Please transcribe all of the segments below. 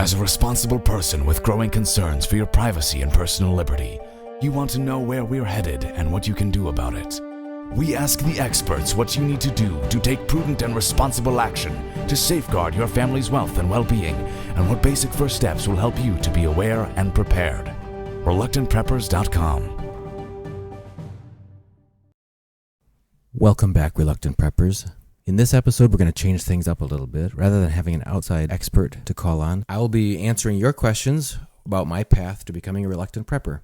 As a responsible person with growing concerns for your privacy and personal liberty, you want to know where we're headed and what you can do about it. We ask the experts what you need to do to take prudent and responsible action to safeguard your family's wealth and well-being, and what basic first steps will help you to be aware and prepared. ReluctantPreppers.com. Welcome back, Reluctant Preppers. In this episode, we're going to change things up a little bit. Rather than having an outside expert to call on, I will be answering your questions about my path to becoming a reluctant prepper.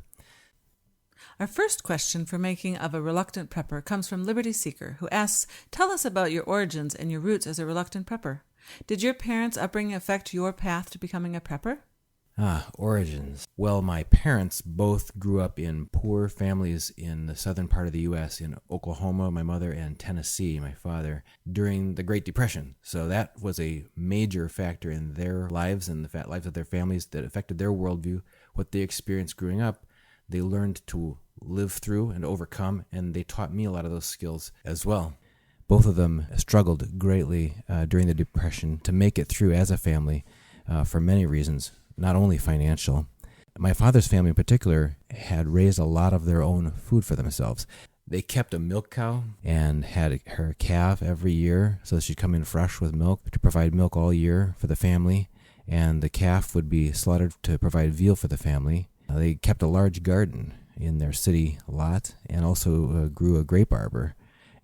Our first question for making of a reluctant prepper comes from Liberty Seeker, who asks, tell us about your origins and your roots as a reluctant prepper. Did your parents' upbringing affect your path to becoming a prepper? Origins. Well, my parents both grew up in poor families in the southern part of the U.S., in Oklahoma, my mother, and Tennessee, my father, during the Great Depression. So that was a major factor in their lives and the lives of their families that affected their worldview, what they experienced growing up. They learned to live through and overcome, and they taught me a lot of those skills as well. Both of them struggled greatly during the Depression to make it through as a family for many reasons. Not only financial. My father's family in particular had raised a lot of their own food for themselves. They kept a milk cow and had her calf every year so she'd come in fresh with milk to provide milk all year for the family, and the calf would be slaughtered to provide veal for the family. They kept a large garden in their city lot and also grew a grape arbor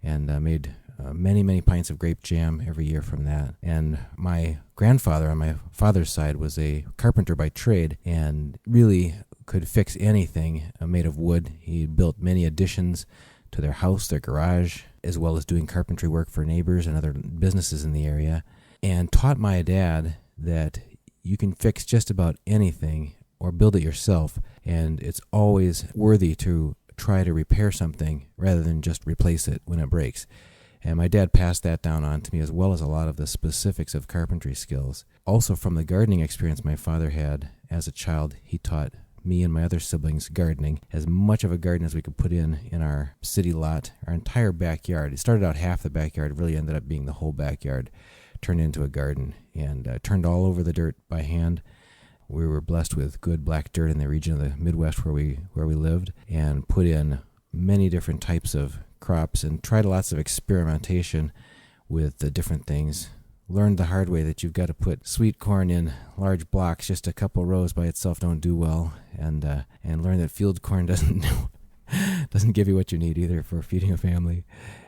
and made many pints of grape jam every year from that. And my grandfather on my father's side was a carpenter by trade and really could fix anything made of wood. He built many additions to their house, their garage, as well as doing carpentry work for neighbors and other businesses in the area, and taught my dad that you can fix just about anything or build it yourself, and it's always worthy to try to repair something rather than just replace it when it breaks. And my dad passed that down on to me, as well as a lot of the specifics of carpentry skills. Also, from the gardening experience my father had as a child, he taught me and my other siblings gardening, as much of a garden as we could put in our city lot, our entire backyard. It started out half the backyard, really ended up being the whole backyard, turned into a garden, and turned all over the dirt by hand. We were blessed with good black dirt in the region of the Midwest where we lived, and put in many different types of crops and tried lots of experimentation with the different things. Learned the hard way that you've got to put sweet corn in large blocks. Just a couple rows by itself don't do well, and learned that field corn doesn't give you what you need either for feeding a family.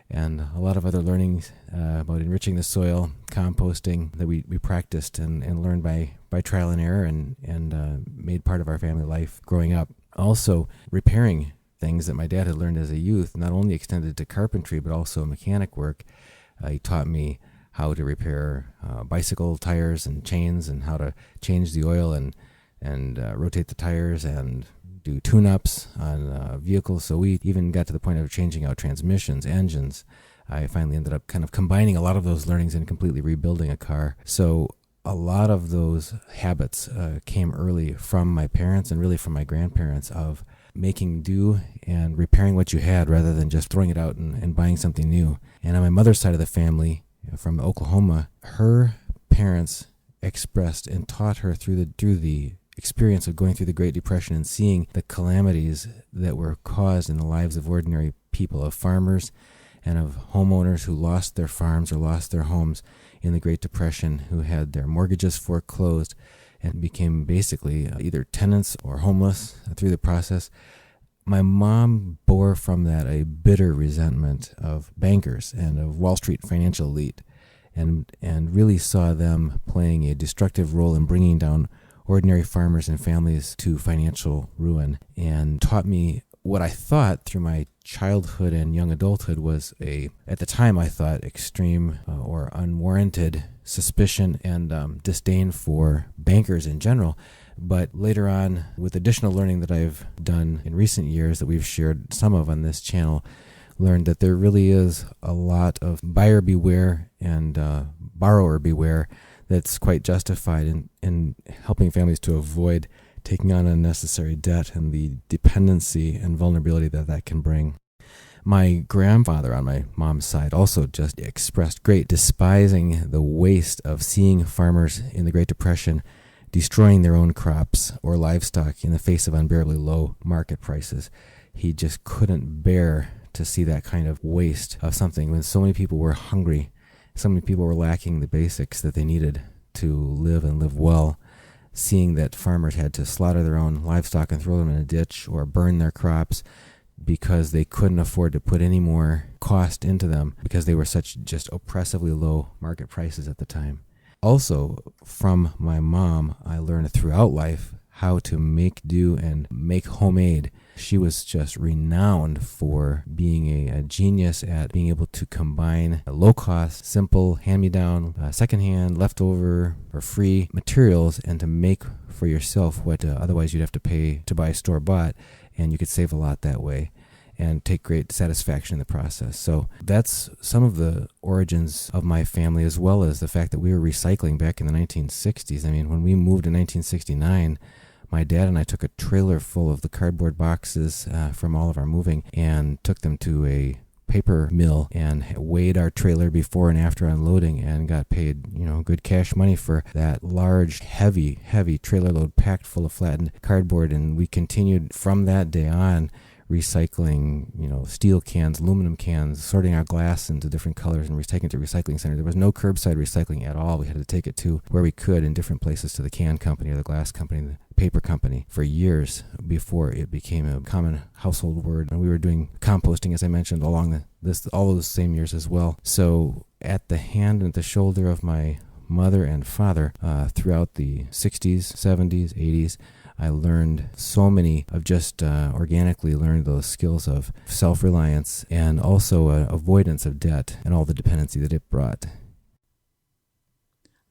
And a lot of other learnings about enriching the soil, composting that we practiced and learned by trial and error and made part of our family life growing up. Also, repairing things that my dad had learned as a youth not only extended to carpentry but also mechanic work. He taught me how to repair bicycle tires and chains, and how to change the oil and rotate the tires and do tune-ups on vehicles. So we even got to the point of changing out transmissions, engines. I finally ended up kind of combining a lot of those learnings and completely rebuilding a car. So a lot of those habits came early from my parents and really from my grandparents of making do and repairing what you had rather than just throwing it out and buying something new. And on my mother's side of the family, from Oklahoma, her parents expressed and taught her through the experience of going through the Great Depression and seeing the calamities that were caused in the lives of ordinary people, of farmers and of homeowners who lost their farms or lost their homes in the Great Depression, who had their mortgages foreclosed and became basically either tenants or homeless through the process. My mom bore from that a bitter resentment of bankers and of Wall Street financial elite, and really saw them playing a destructive role in bringing down ordinary farmers and families to financial ruin, and taught me what I thought through my childhood and young adulthood was at the time I thought, extreme or unwarranted suspicion and disdain for bankers in general. But later on, with additional learning that I've done in recent years that we've shared some of on this channel, learned that there really is a lot of buyer beware and borrower beware that's quite justified in helping families to avoid taking on unnecessary debt and the dependency and vulnerability that can bring. My grandfather on my mom's side also just expressed great despising the waste of seeing farmers in the Great Depression destroying their own crops or livestock in the face of unbearably low market prices. He just couldn't bear to see that kind of waste of something when so many people were hungry, so many people were lacking the basics that they needed to live and live well. Seeing that farmers had to slaughter their own livestock and throw them in a ditch or burn their crops because they couldn't afford to put any more cost into them because they were such just oppressively low market prices at the time. Also, from my mom, I learned throughout life how to make do and make homemade. She was just renowned for being a genius at being able to combine low-cost, simple, hand-me-down, secondhand, leftover, or free materials and to make for yourself what otherwise you'd have to pay to buy store-bought, and you could save a lot that way and take great satisfaction in the process. So that's some of the origins of my family, as well as the fact that we were recycling back in the 1960s. I mean, when we moved in 1969, my dad and I took a trailer full of the cardboard boxes from all of our moving and took them to a paper mill and weighed our trailer before and after unloading and got paid, good cash money for that large, heavy trailer load packed full of flattened cardboard. And we continued from that day on recycling, steel cans, aluminum cans, sorting our glass into different colors and taking it to recycling center. There was no curbside recycling at all. We had to take it to where we could in different places, to the can company or the glass company, the paper company, for years before it became a common household word. And we were doing composting, as I mentioned, along all those same years as well. So at the hand and the shoulder of my mother and father throughout the 60s, 70s, 80s, I learned so many of just organically learned those skills of self-reliance and also avoidance of debt and all the dependency that it brought.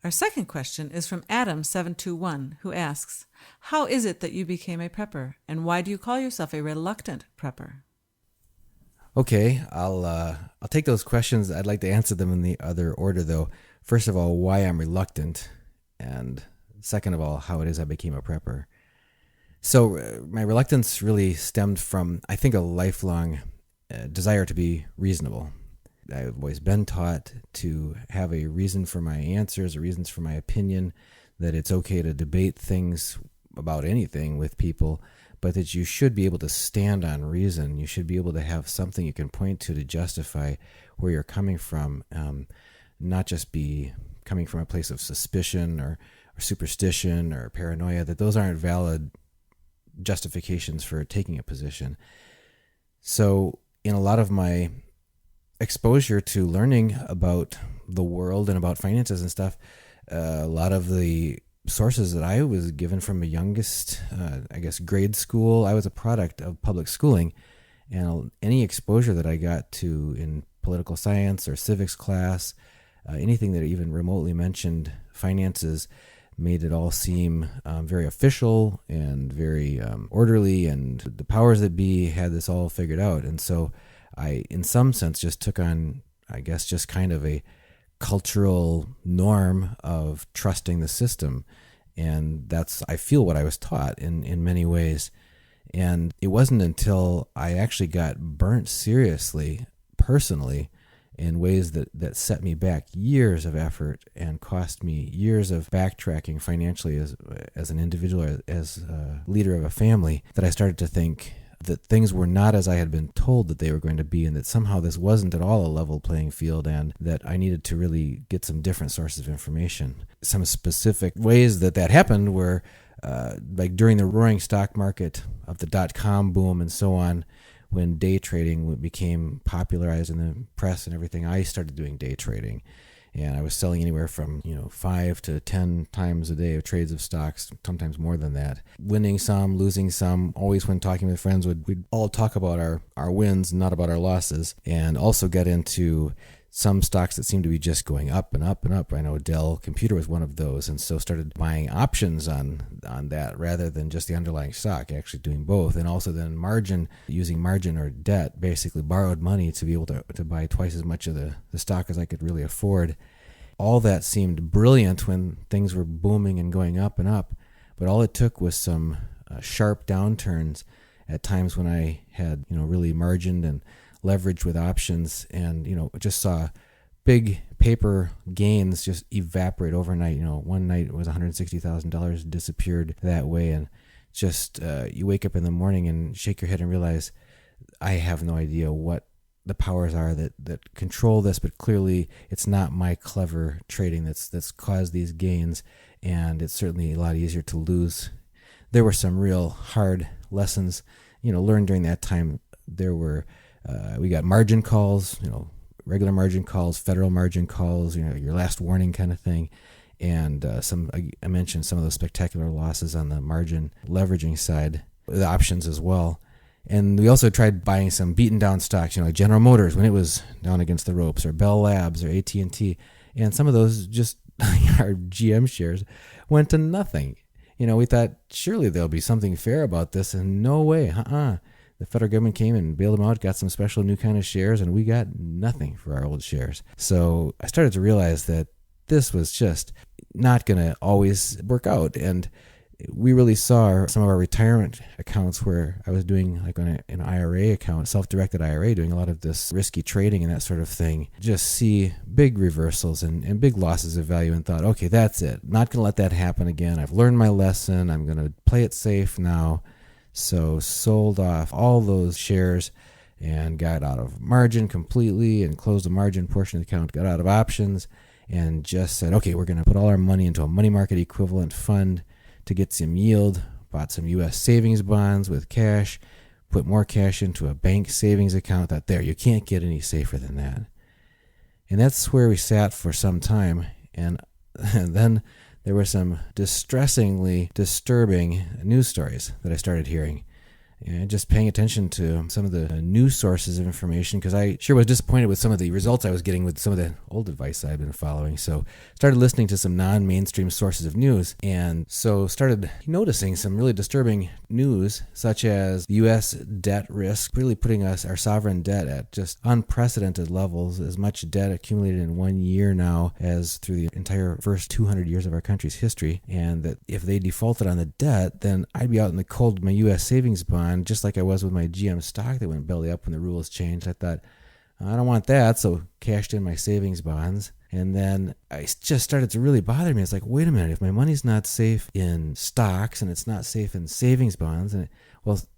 Our second question is from Adam721, who asks, how is it that you became a prepper, and why do you call yourself a reluctant prepper? Okay, I'll take those questions. I'd like to answer them in the other order, though. First of all, why I'm reluctant, and second of all, how it is I became a prepper. So my reluctance really stemmed from, I think, a lifelong desire to be reasonable. I've always been taught to have a reason for my answers, or reasons for my opinion, that it's okay to debate things about anything with people, but that you should be able to stand on reason. You should be able to have something you can point to justify where you're coming from, not just be coming from a place of suspicion or superstition or paranoia, that those aren't valid justifications for taking a position. So in a lot of my exposure to learning about the world and about finances and stuff, a lot of the sources that I was given from a youngest, grade school, I was a product of public schooling, and any exposure that I got to in political science or civics class, anything that even remotely mentioned finances, made it all seem very official and very orderly, and the powers that be had this all figured out. And so I, in some sense, just took on, just kind of a cultural norm of trusting the system. And that's, I feel, what I was taught in many ways. And it wasn't until I actually got burnt seriously, personally, in ways that set me back years of effort and cost me years of backtracking financially as an individual, as a leader of a family, that I started to think that things were not as I had been told that they were going to be, and that somehow this wasn't at all a level playing field, and that I needed to really get some different sources of information. Some specific ways that happened were like during the roaring stock market of the .com boom and so on, when day trading became popularized in the press and everything. I started doing day trading, and I was selling anywhere from 5 to 10 times a day of trades of stocks, sometimes more than that. Winning some, losing some. Always when talking with friends, we'd all talk about our wins, not about our losses, and also get into some stocks that seemed to be just going up and up and up. I know Dell Computer was one of those, and so started buying options on that rather than just the underlying stock, actually doing both. And also then using margin or debt, basically borrowed money to be able to buy twice as much of the stock as I could really afford. All that seemed brilliant when things were booming and going up and up, but all it took was some sharp downturns at times when I had really margined and leveraged with options, and just saw big paper gains just evaporate overnight. One night it was $160,000 disappeared that way, and just you wake up in the morning and shake your head and realize I have no idea what the powers are that control this, but clearly it's not my clever trading that's caused these gains, and it's certainly a lot easier to lose. There were some real hard lessons, learned during that time. There were we got margin calls, regular margin calls, federal margin calls, your last warning kind of thing. And I mentioned some of those spectacular losses on the margin leveraging side, the options as well. And we also tried buying some beaten down stocks, like General Motors when it was down against the ropes, or Bell Labs or AT&T. And some of those just, our GM shares, went to nothing. We thought surely there'll be something fair about this, and no way, The federal government came and bailed them out, got some special new kind of shares, and we got nothing for our old shares. So I started to realize that this was just not going to always work out. And we really saw some of our retirement accounts where I was doing like on an IRA account, self-directed IRA, doing a lot of this risky trading and that sort of thing, just see big reversals and big losses of value, and thought, okay, that's it. Not going to let that happen again. I've learned my lesson. I'm going to play it safe now. So sold off all those shares and got out of margin completely and closed the margin portion of the account, got out of options, and just said, okay, we're going to put all our money into a money market equivalent fund to get some yield, bought some U.S. savings bonds with cash, put more cash into a bank savings account. Thought, there, you can't get any safer than that. And that's where we sat for some time. And then there were some distressingly disturbing news stories that I started hearing. And just paying attention to some of the news sources of information, because I sure was disappointed with some of the results I was getting with some of the old advice I'd been following. So started listening to some non-mainstream sources of news, and so started noticing some really disturbing news, such as the U.S. debt risk, really putting our sovereign debt at just unprecedented levels, as much debt accumulated in 1 year now as through the entire first 200 years of our country's history, and that if they defaulted on the debt, then I'd be out in the cold with my U.S. savings bond, just like I was with my GM stock that went belly up when the rules changed. I thought, I don't want that, so cashed in my savings bonds. And then I just started to really bother me. It's like, wait a minute, if my money's not safe in stocks and it's not safe in savings bonds,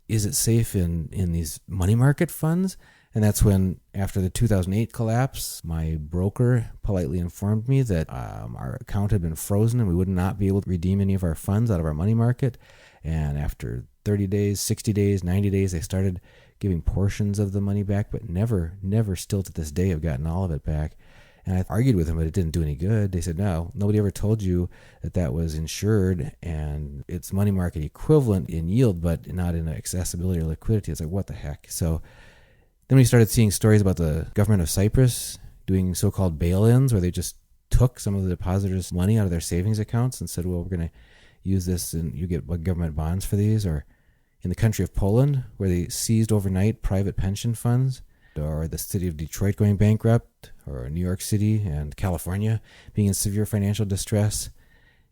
is it safe in these money market funds? And that's when, after the 2008 collapse, my broker politely informed me that our account had been frozen and we would not be able to redeem any of our funds out of our money market. And after 30 days, 60 days, 90 days, they started giving portions of the money back, but never still to this day have gotten all of it back. And I argued with them, but it didn't do any good. They said, no, nobody ever told you that was insured and it's money market equivalent in yield, but not in accessibility or liquidity. It's like, what the heck? So then we started seeing stories about the government of Cyprus doing so-called bail-ins, where they just took some of the depositors' money out of their savings accounts and said, well, we're going to use this and you get government bonds for these. Or in the country of Poland, where they seized overnight private pension funds, or the city of Detroit going bankrupt, or New York City and California being in severe financial distress.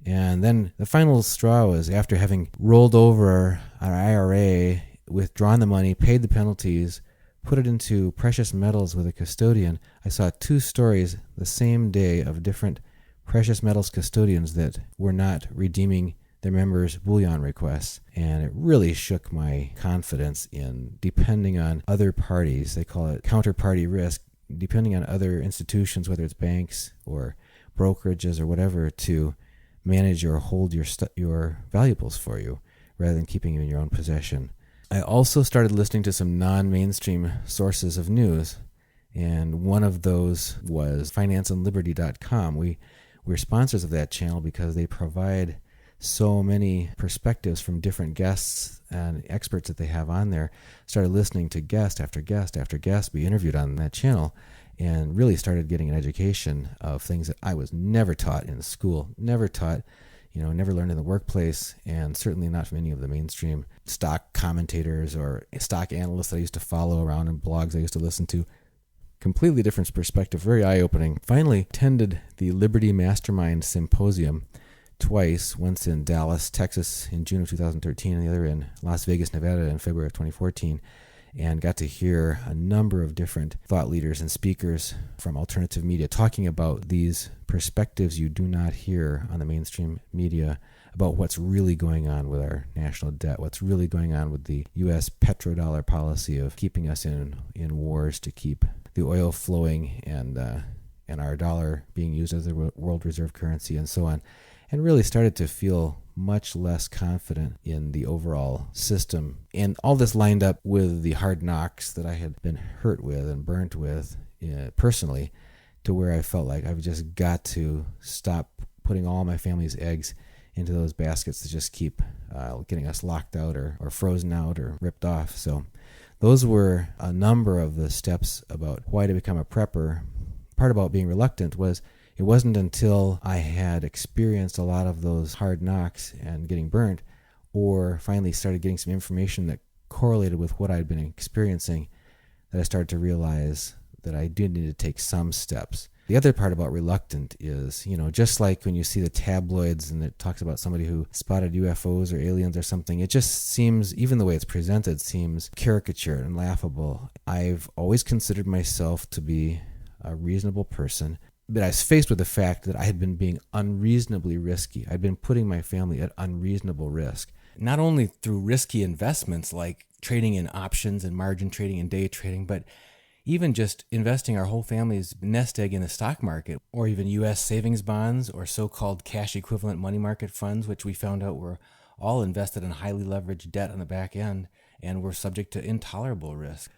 And then the final straw was, after having rolled over our IRA, withdrawn the money, paid the penalties, put it into precious metals with a custodian, I saw 2 stories the same day of different precious metals custodians that were not redeeming their members' bullion requests. And it really shook my confidence in depending on other parties. They call it counterparty risk, depending on other institutions, whether it's banks or brokerages or whatever, to manage or hold your valuables for you rather than keeping them in your own possession. I also started listening to some non-mainstream sources of news, and one of those was financeandliberty.com. We're sponsors of that channel because they provide so many perspectives from different guests and experts that they have on there. Started listening to guest after guest after guest be interviewed on that channel, and really started getting an education of things that I was never taught in school, never learned in the workplace, and certainly not from any of the mainstream stock commentators or stock analysts that I used to follow around and blogs I used to listen to. Completely different perspective, very eye-opening. Finally attended the Liberty Mastermind Symposium twice, once in Dallas, Texas in June of 2013, and the other in Las Vegas, Nevada in February of 2014. and got to hear a number of different thought leaders and speakers from alternative media talking about these perspectives you do not hear on the mainstream media about what's really going on with our national debt, what's really going on with the U.S. petrodollar policy of keeping us in wars to keep the oil flowing and our dollar being used as a world reserve currency and so on, and really started to feel much less confident in the overall system. And all this lined up with the hard knocks that I had been hurt with and burnt with personally, to where I felt like I've just got to stop putting all my family's eggs into those baskets to just keep getting us locked out or frozen out or ripped off. So those were a number of the steps about why to become a prepper. Part about being reluctant was it wasn't until I had experienced a lot of those hard knocks and getting burnt, or finally started getting some information that correlated with what I'd been experiencing, that I started to realize that I did need to take some steps. The other part about reluctant is, just like when you see the tabloids and it talks about somebody who spotted UFOs or aliens or something, it just seems, even the way it's presented, seems caricatured and laughable. I've always considered myself to be a reasonable person, but I was faced with the fact that I had been being unreasonably risky. I'd been putting my family at unreasonable risk, not only through risky investments like trading in options and margin trading and day trading, but even just investing our whole family's nest egg in the stock market, or even U.S. savings bonds or so-called cash equivalent money market funds, which we found out were all invested in highly leveraged debt on the back end and were subject to intolerable risk.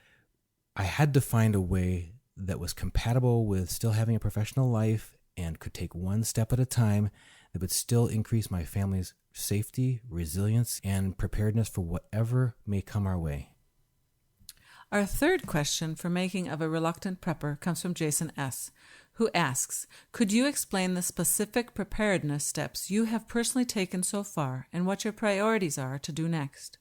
I had to find a way that was compatible with still having a professional life and could take one step at a time that would still increase my family's safety, resilience, and preparedness for whatever may come our way. Our third question for Making of a Reluctant Prepper comes from Jason S., who asks, could you explain the specific preparedness steps you have personally taken so far and what your priorities are to do next?